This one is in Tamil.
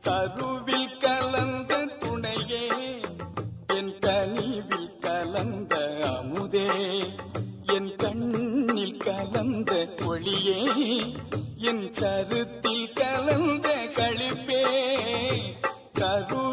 கருவில் கலந்த துணையே என் கனிவில் கலந்த அமுதே என் கண்ணில் கலந்த ஒளியே என் கருத்தில் கலந்த களிப்பே கரு